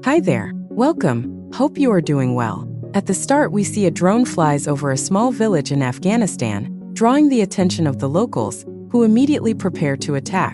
Hi there. Welcome. Hope you are doing well. At the start, we see a drone flies over a small village in Afghanistan, drawing the attention of the locals, who immediately prepare to attack.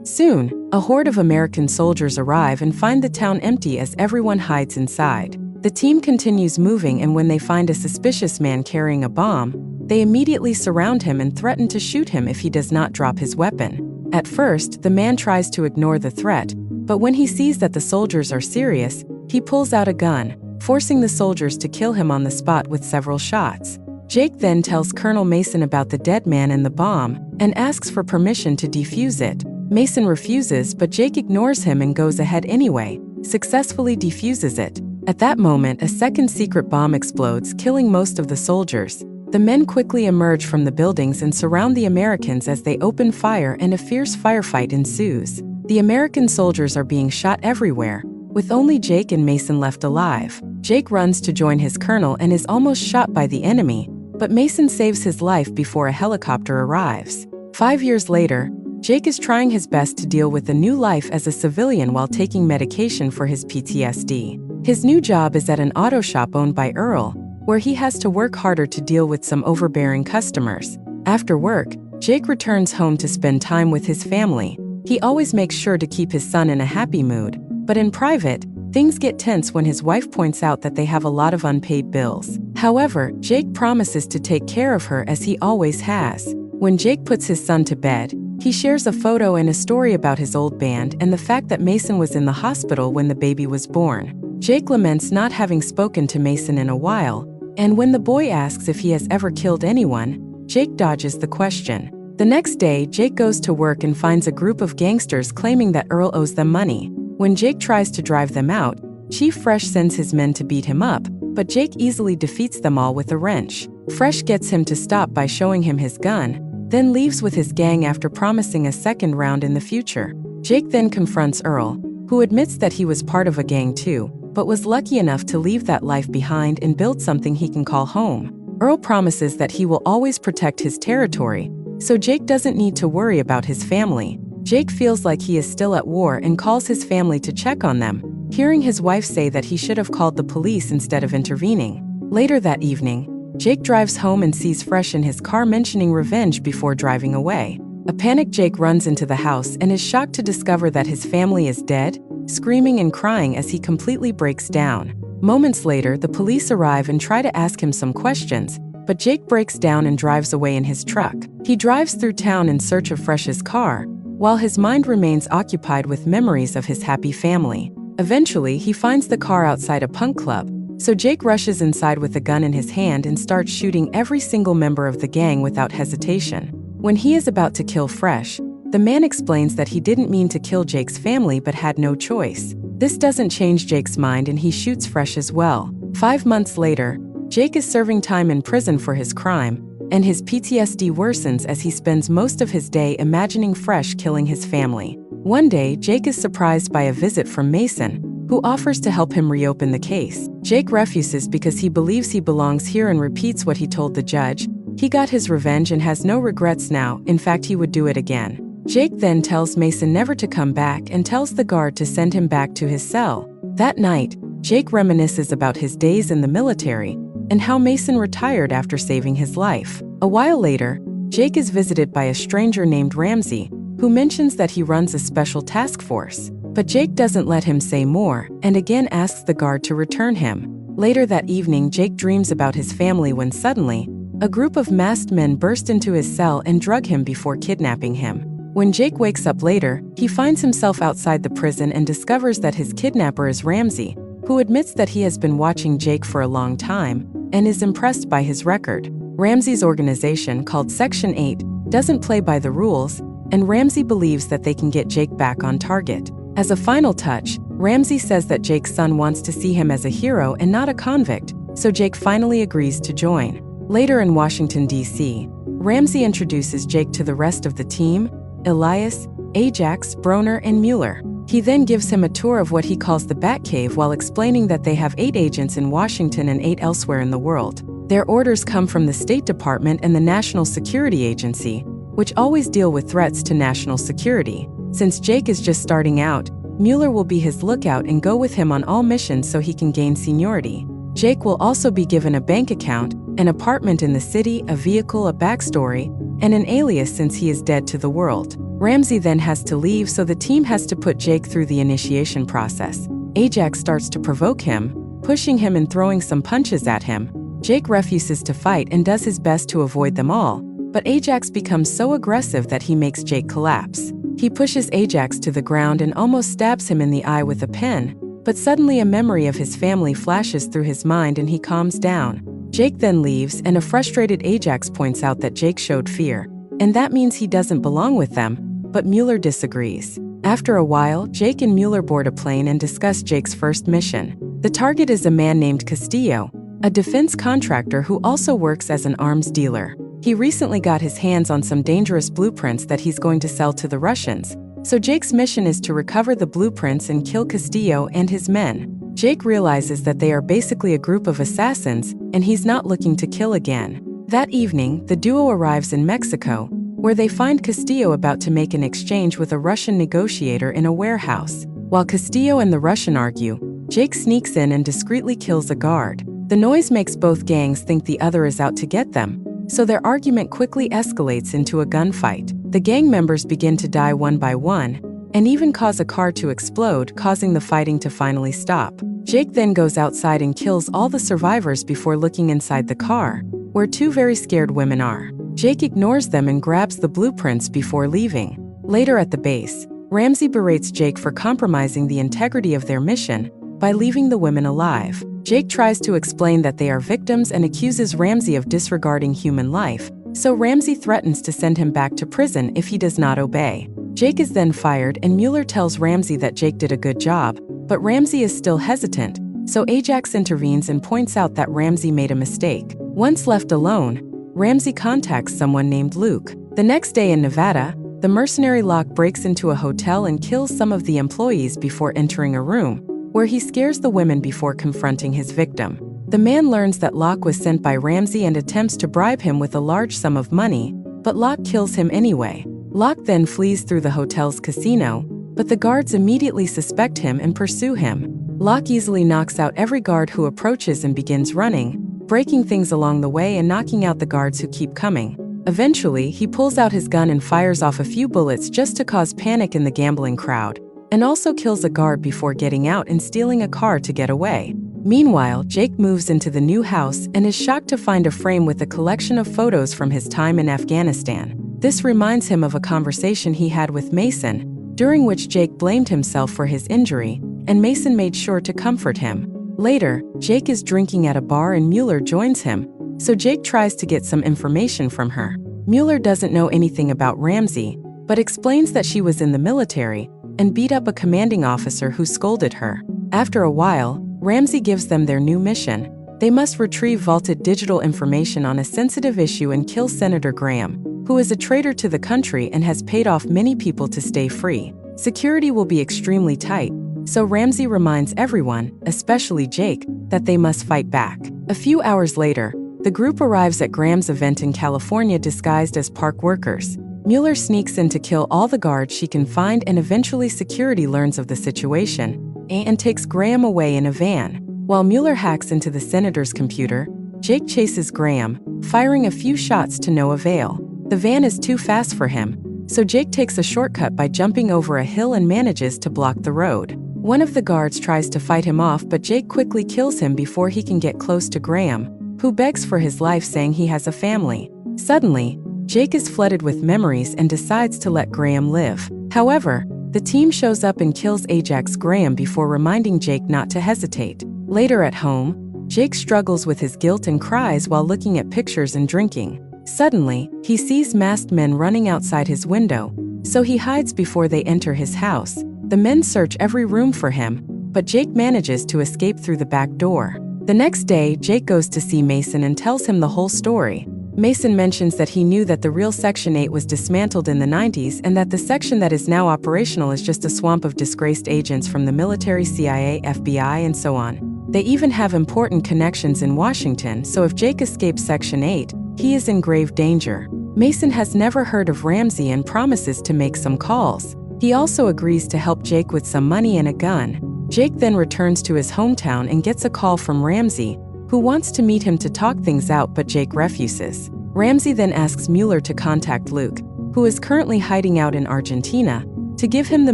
Soon, a horde of American soldiers arrive and find the town empty as everyone hides inside. The team continues moving, and when they find a suspicious man carrying a bomb, they immediately surround him and threaten to shoot him if he does not drop his weapon. At first, the man tries to ignore the threat, but when he sees that the soldiers are serious, he pulls out a gun, forcing the soldiers to kill him on the spot with several shots. Jake then tells Colonel Mason about the dead man and the bomb, and asks for permission to defuse it. Mason refuses, but Jake ignores him and goes ahead anyway, successfully defuses it. At that moment, a second secret bomb explodes, killing most of the soldiers. The men quickly emerge from the buildings and surround the Americans as they open fire, and a fierce firefight ensues. The American soldiers are being shot everywhere, with only Jake and Mason left alive. Jake runs to join his colonel and is almost shot by the enemy, but Mason saves his life before a helicopter arrives. 5 years later, Jake is trying his best to deal with a new life as a civilian while taking medication for his PTSD. His new job is at an auto shop owned by Earl, where he has to work harder to deal with some overbearing customers. After work, Jake returns home to spend time with his family. He always makes sure to keep his son in a happy mood, but in private, things get tense when his wife points out that they have a lot of unpaid bills. However, Jake promises to take care of her as he always has. When Jake puts his son to bed, he shares a photo and a story about his old band and the fact that Mason was in the hospital when the baby was born. Jake laments not having spoken to Mason in a while, and when the boy asks if he has ever killed anyone, Jake dodges the question. The next day, Jake goes to work and finds a group of gangsters claiming that Earl owes them money. When Jake tries to drive them out, Chief Fresh sends his men to beat him up, but Jake easily defeats them all with a wrench. Fresh gets him to stop by showing him his gun, then leaves with his gang after promising a second round in the future. Jake then confronts Earl, who admits that he was part of a gang too, but was lucky enough to leave that life behind and build something he can call home. Earl promises that he will always protect his territory, so Jake doesn't need to worry about his family. Jake feels like he is still at war and calls his family to check on them, hearing his wife say that he should have called the police instead of intervening. Later that evening, Jake drives home and sees Fresh in his car mentioning revenge before driving away. A panicked Jake runs into the house and is shocked to discover that his family is dead, screaming and crying as he completely breaks down. Moments later, the police arrive and try to ask him some questions, but Jake breaks down and drives away in his truck. He drives through town in search of Fresh's car, while his mind remains occupied with memories of his happy family. Eventually, he finds the car outside a punk club, so Jake rushes inside with a gun in his hand and starts shooting every single member of the gang without hesitation. When he is about to kill Fresh, the man explains that he didn't mean to kill Jake's family but had no choice. This doesn't change Jake's mind and he shoots Fresh as well. 5 months later, Jake is serving time in prison for his crime, and his PTSD worsens as he spends most of his day imagining Fresh killing his family. One day, Jake is surprised by a visit from Mason, who offers to help him reopen the case. Jake refuses because he believes he belongs here and repeats what he told the judge. He got his revenge and has no regrets now. In fact, he would do it again. Jake then tells Mason never to come back and tells the guard to send him back to his cell. That night, Jake reminisces about his days in the military and how Mason retired after saving his life. A while later, Jake is visited by a stranger named Ramsey, who mentions that he runs a special task force. But Jake doesn't let him say more and again asks the guard to return him. Later that evening, Jake dreams about his family when suddenly, a group of masked men burst into his cell and drug him before kidnapping him. When Jake wakes up later, he finds himself outside the prison and discovers that his kidnapper is Ramsey, who admits that he has been watching Jake for a long time and is impressed by his record. Ramsey's organization, called Section 8, doesn't play by the rules, and Ramsey believes that they can get Jake back on target. As a final touch, Ramsey says that Jake's son wants to see him as a hero and not a convict, so Jake finally agrees to join. Later in Washington, D.C., Ramsey introduces Jake to the rest of the team: Elias, Ajax, Broner, and Mueller. He then gives him a tour of what he calls the Batcave while explaining that they have 8 agents in Washington and 8 elsewhere in the world. Their orders come from the State Department and the National Security Agency, which always deal with threats to national security. Since Jake is just starting out, Mueller will be his lookout and go with him on all missions so he can gain seniority. Jake will also be given a bank account, an apartment in the city, a vehicle, a backstory, and an alias since he is dead to the world. Ramsey then has to leave, so the team has to put Jake through the initiation process. Ajax starts to provoke him, pushing him and throwing some punches at him. Jake refuses to fight and does his best to avoid them all, but Ajax becomes so aggressive that he makes Jake collapse. He pushes Ajax to the ground and almost stabs him in the eye with a pen, but suddenly a memory of his family flashes through his mind and he calms down. Jake then leaves, and a frustrated Ajax points out that Jake showed fear, and that means he doesn't belong with them, but Mueller disagrees. After a while, Jake and Mueller board a plane and discuss Jake's first mission. The target is a man named Castillo, a defense contractor who also works as an arms dealer. He recently got his hands on some dangerous blueprints that he's going to sell to the Russians, so Jake's mission is to recover the blueprints and kill Castillo and his men. Jake realizes that they are basically a group of assassins, and he's not looking to kill again. That evening, the duo arrives in Mexico, where they find Castillo about to make an exchange with a Russian negotiator in a warehouse. While Castillo and the Russian argue, Jake sneaks in and discreetly kills a guard. The noise makes both gangs think the other is out to get them, so their argument quickly escalates into a gunfight. The gang members begin to die one by one, and even cause a car to explode, causing the fighting to finally stop. Jake then goes outside and kills all the survivors before looking inside the car, where two very scared women are. Jake ignores them and grabs the blueprints before leaving. Later at the base, Ramsey berates Jake for compromising the integrity of their mission by leaving the women alive. Jake tries to explain that they are victims and accuses Ramsey of disregarding human life, so Ramsey threatens to send him back to prison if he does not obey. Jake is then fired, and Mueller tells Ramsey that Jake did a good job, but Ramsey is still hesitant, so Ajax intervenes and points out that Ramsey made a mistake. Once left alone, Ramsey contacts someone named Luke. The next day in Nevada, the mercenary Locke breaks into a hotel and kills some of the employees before entering a room, where he scares the women before confronting his victim. The man learns that Locke was sent by Ramsey and attempts to bribe him with a large sum of money, but Locke kills him anyway. Locke then flees through the hotel's casino, but the guards immediately suspect him and pursue him. Locke easily knocks out every guard who approaches and begins running, breaking things along the way and knocking out the guards who keep coming. Eventually, he pulls out his gun and fires off a few bullets just to cause panic in the gambling crowd, and also kills a guard before getting out and stealing a car to get away. Meanwhile, Jake moves into the new house and is shocked to find a frame with a collection of photos from his time in Afghanistan. This reminds him of a conversation he had with Mason, during which Jake blamed himself for his injury, and Mason made sure to comfort him. Later, Jake is drinking at a bar and Mueller joins him, so Jake tries to get some information from her. Mueller doesn't know anything about Ramsey, but explains that she was in the military and beat up a commanding officer who scolded her. After a while, Ramsey gives them their new mission. They must retrieve vaulted digital information on a sensitive issue and kill Senator Graham, who is a traitor to the country and has paid off many people to stay free. Security will be extremely tight, so Ramsey reminds everyone, especially Jake, that they must fight back. A few hours later, the group arrives at Graham's event in California disguised as park workers. Mueller sneaks in to kill all the guards she can find, and eventually security learns of the situation and takes Graham away in a van. While Mueller hacks into the senator's computer, Jake chases Graham, firing a few shots to no avail. The van is too fast for him, so Jake takes a shortcut by jumping over a hill and manages to block the road. One of the guards tries to fight him off, but Jake quickly kills him before he can get close to Graham, who begs for his life, saying he has a family. Suddenly, Jake is flooded with memories and decides to let Graham live. However, the team shows up and kills Ajax Graham before reminding Jake not to hesitate. Later at home, Jake struggles with his guilt and cries while looking at pictures and drinking. Suddenly, he sees masked men running outside his window, so he hides before they enter his house. The men search every room for him, but Jake manages to escape through the back door. The next day, Jake goes to see Mason and tells him the whole story. Mason mentions that he knew that the real Section 8 was dismantled in the 90s and that the section that is now operational is just a swamp of disgraced agents from the military, CIA, FBI, and so on. They even have important connections in Washington, so if Jake escapes Section 8, he is in grave danger. Mason has never heard of Ramsey and promises to make some calls. He also agrees to help Jake with some money and a gun. Jake then returns to his hometown and gets a call from Ramsey, who wants to meet him to talk things out, but Jake refuses. Ramsey then asks Mueller to contact Luke, who is currently hiding out in Argentina, to give him the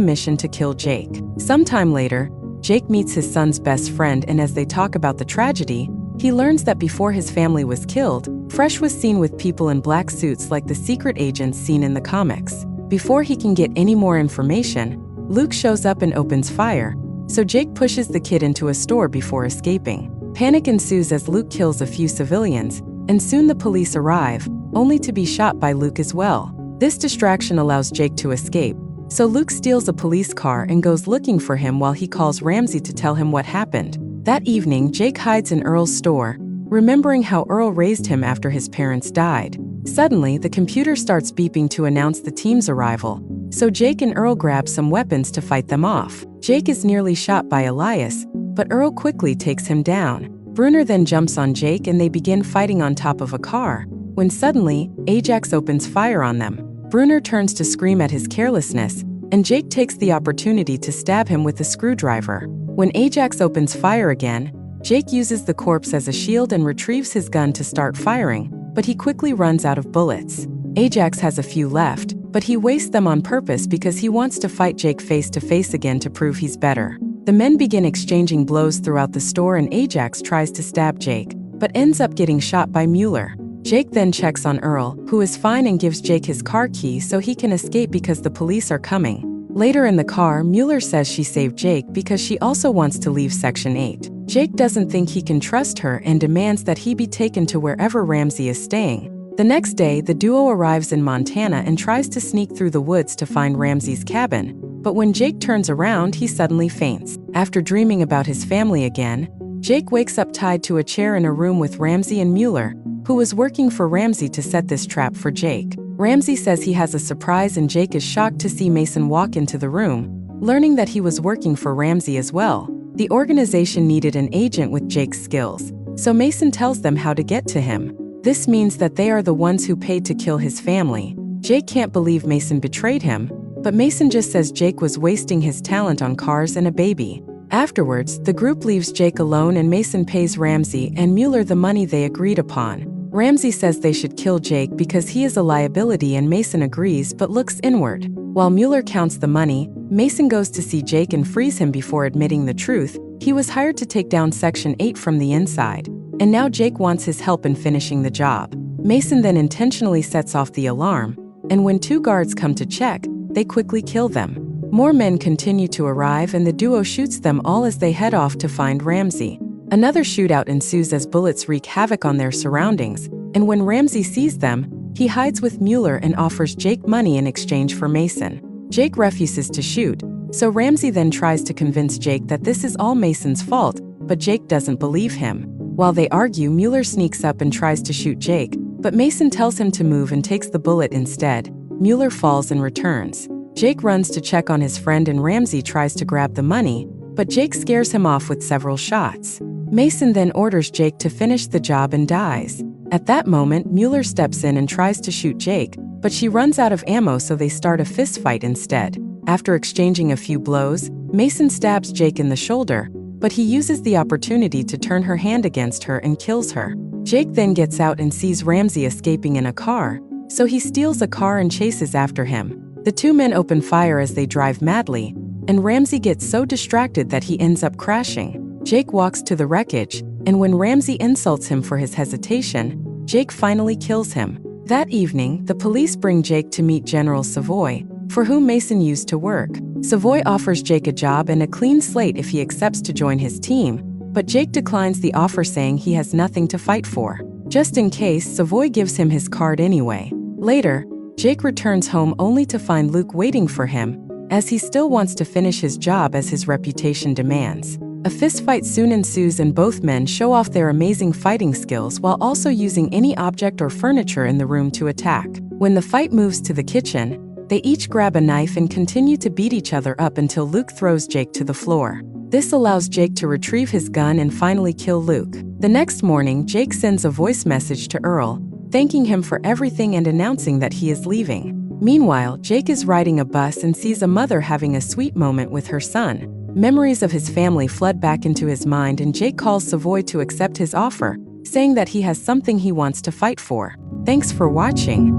mission to kill Jake. Sometime later, Jake meets his son's best friend, and as they talk about the tragedy, he learns that before his family was killed, Fresh was seen with people in black suits like the secret agents seen in the comics. Before he can get any more information, Luke shows up and opens fire, so Jake pushes the kid into a store before escaping. Panic ensues as Luke kills a few civilians, and soon the police arrive, only to be shot by Luke as well. This distraction allows Jake to escape, so Luke steals a police car and goes looking for him while he calls Ramsey to tell him what happened. That evening, Jake hides in Earl's store, remembering how Earl raised him after his parents died. Suddenly, the computer starts beeping to announce the team's arrival, so Jake and Earl grab some weapons to fight them off. Jake is nearly shot by Elias, but Earl quickly takes him down. Bruner then jumps on Jake and they begin fighting on top of a car, when suddenly, Ajax opens fire on them. Bruner turns to scream at his carelessness, and Jake takes the opportunity to stab him with a screwdriver. When Ajax opens fire again, Jake uses the corpse as a shield and retrieves his gun to start firing, but he quickly runs out of bullets. Ajax has a few left, but he wastes them on purpose because he wants to fight Jake face to face again to prove he's better. The men begin exchanging blows throughout the store, and Ajax tries to stab Jake, but ends up getting shot by Mueller. Jake then checks on Earl, who is fine, and gives Jake his car key so he can escape because the police are coming. Later in the car, Mueller says she saved Jake because she also wants to leave Section 8. Jake doesn't think he can trust her and demands that he be taken to wherever Ramsey is staying. The next day, the duo arrives in Montana and tries to sneak through the woods to find Ramsey's cabin, but when Jake turns around, he suddenly faints. After dreaming about his family again, Jake wakes up tied to a chair in a room with Ramsey and Mueller, who was working for Ramsey to set this trap for Jake. Ramsey says he has a surprise, and Jake is shocked to see Mason walk into the room, learning that he was working for Ramsey as well. The organization needed an agent with Jake's skills, so Mason tells them how to get to him. This means that they are the ones who paid to kill his family. Jake can't believe Mason betrayed him, but Mason just says Jake was wasting his talent on cars and a baby. Afterwards, the group leaves Jake alone, and Mason pays Ramsey and Mueller the money they agreed upon. Ramsey says they should kill Jake because he is a liability, and Mason agrees but looks inward. While Mueller counts the money, Mason goes to see Jake and frees him before admitting the truth. He was hired to take down Section 8 from the inside, and now Jake wants his help in finishing the job. Mason then intentionally sets off the alarm, and when two guards come to check, they quickly kill them. More men continue to arrive, and the duo shoots them all as they head off to find Ramsey. Another shootout ensues as bullets wreak havoc on their surroundings, and when Ramsey sees them, he hides with Mueller and offers Jake money in exchange for Mason. Jake refuses to shoot, so Ramsey then tries to convince Jake that this is all Mason's fault, but Jake doesn't believe him. While they argue, Mueller sneaks up and tries to shoot Jake, but Mason tells him to move and takes the bullet instead. Mueller falls and returns. Jake runs to check on his friend, and Ramsey tries to grab the money, but Jake scares him off with several shots. Mason then orders Jake to finish the job and dies. At that moment, Mueller steps in and tries to shoot Jake, but she runs out of ammo, so they start a fist fight instead. After exchanging a few blows, Mason stabs Jake in the shoulder, but he uses the opportunity to turn her hand against her and kills her. Jake then gets out and sees Ramsey escaping in a car, so he steals a car and chases after him. The two men open fire as they drive madly, and Ramsey gets so distracted that he ends up crashing. Jake walks to the wreckage, and when Ramsey insults him for his hesitation, Jake finally kills him. That evening, the police bring Jake to meet General Savoy, for whom Mason used to work. Savoy offers Jake a job and a clean slate if he accepts to join his team, but Jake declines the offer, saying he has nothing to fight for. Just in case, Savoy gives him his card anyway. Later, Jake returns home only to find Luke waiting for him, as he still wants to finish his job as his reputation demands. A fistfight soon ensues, and both men show off their amazing fighting skills while also using any object or furniture in the room to attack. When the fight moves to the kitchen, they each grab a knife and continue to beat each other up until Luke throws Jake to the floor. This allows Jake to retrieve his gun and finally kill Luke. The next morning, Jake sends a voice message to Earl, thanking him for everything and announcing that he is leaving. Meanwhile, Jake is riding a bus and sees a mother having a sweet moment with her son. Memories of his family flood back into his mind, and Jake calls Savoy to accept his offer, saying that he has something he wants to fight for. Thanks for watching.